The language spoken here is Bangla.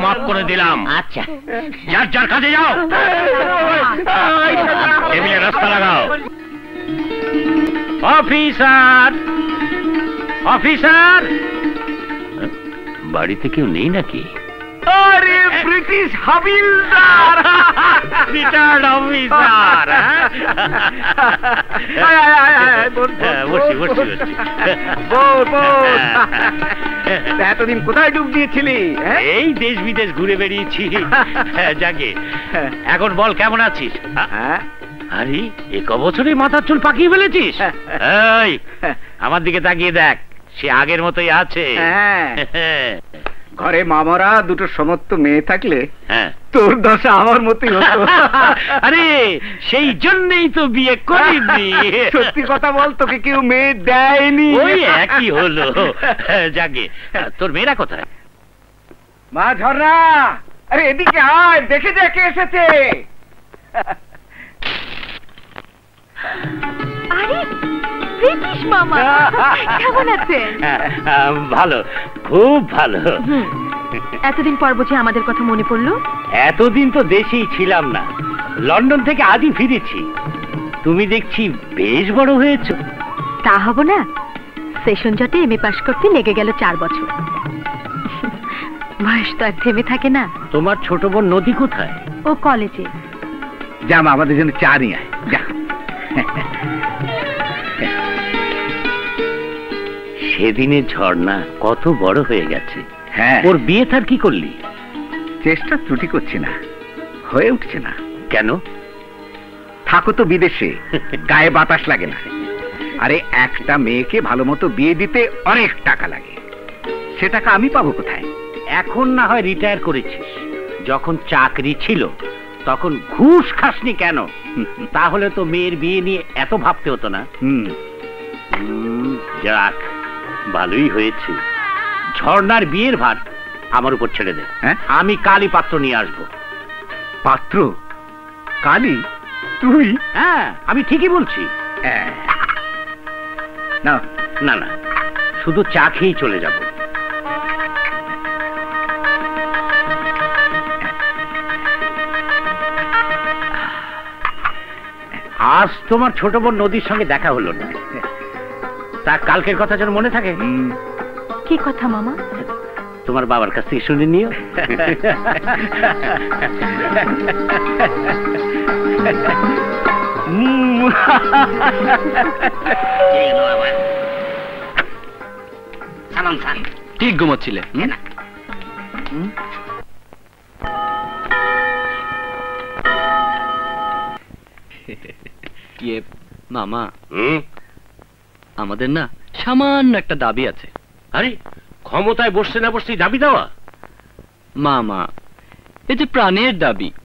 মাফ করে দিলাম। আচ্ছা, যার যার কাজে যাও, টেবিলে রাস্তা লাগাও। অফিসার, অফিসার, বাড়িতে কেউ নেই নাকি? আরে ব্রিটিশ হাবিলদার, রিটায়ার্ড অফিসার। বসি বসি বসি। এতদিন কোথায় ডুব দিয়েছিলি? এই দেশ বিদেশ ঘুরে বেরিয়েছি। যাকে এখন বল, কেমন আছিস? আরে এক বছরে মাথার চুল পাকিয়ে ফেলেছিস? এই আমার দিকে তাকিয়ে দেখ, সে আগের মতোই আছে। ঘরে মামারা দুটো সমস্ত মেয়ে থাকলে তোর দশা আমার মতোই হতো। আরে সেই জন্যই তো বিয়ে করিনি। সত্যি কথা বল, তোকে কেউ মেয়ে দেয়নি? ওই একই হলো। যাকে তোর মেয়েরা কোথায়? মা ঝর্ণা, আরে এদিকে আয়, দেখে যা কে এসেছে। আরে ব্রিটিশ মামা, কেমন আছেন? ভালো, খুব ভালো। এতদিন পর বুঝি আমাদের কথা মনে পড়লো? এতদিন তো দেশেই ছিলাম না, লন্ডন থেকে আজই ফিরেছি। তুমি দেখছি বেশ বড় হয়েছো। তা হব না, সেশন জটে এমএ পাশ করতে লেগে গেল 4 বছর। বয়স তো আর থেমে থাকে না। তোমার ছোট বোন নদী কোথায়? ও কলেজে। যা মা, আমাদের জন্য চা নিয়ে আয়, যা। সেদিনের ঝর্ণা কত বড় হয়ে গেছে। হ্যাঁ, ওর বিয়ে তার কি করলি? চেষ্টা ত্রুটি করছি না, হয়ে উঠছে না। কেন? থাকো তো বিদেশে, গায়ে বাতাস লাগে না। আরে একটা মেয়েকে ভালো মতো বিয়ে দিতে অনেক টাকা লাগে, সে টাকা আমি পাবো কোথায়? এখন না হয় রিটায়ার করেছিস, যখন চাকরি ছিল তখন ঘুষ খাসনি কেন? তাহলে তো মেয়ের বিয়ে নিয়ে এত ভাবতে হতো না। যাক, ভালোই হয়েছে। ঝর্ণার বিয়ের ভার আমার উপর ছেড়ে দে। আমি কালী পাত্র নিয়ে আসবো। পাত্র? কালী? তুই? হ্যাঁ, আমি ঠিকই বলছি। না না না, শুধু চা খেয়েই চলে যাব। আজ তোমার ছোট বোন নদীর সঙ্গে দেখা হলো না, তা কালকের কথা যেন মনে থাকে। কি কথা মামা? তোমার বাবার কাছ থেকে শুনে নিও। ঠিক ঘুমাচ্ছিলে? মামা, আমাদের না সামান্য একটা দাবি আছে। আরে ক্ষমতায় বসতে না বসতেই দাবি দেওয়া? মামা, এ যে প্রাণের দাবি।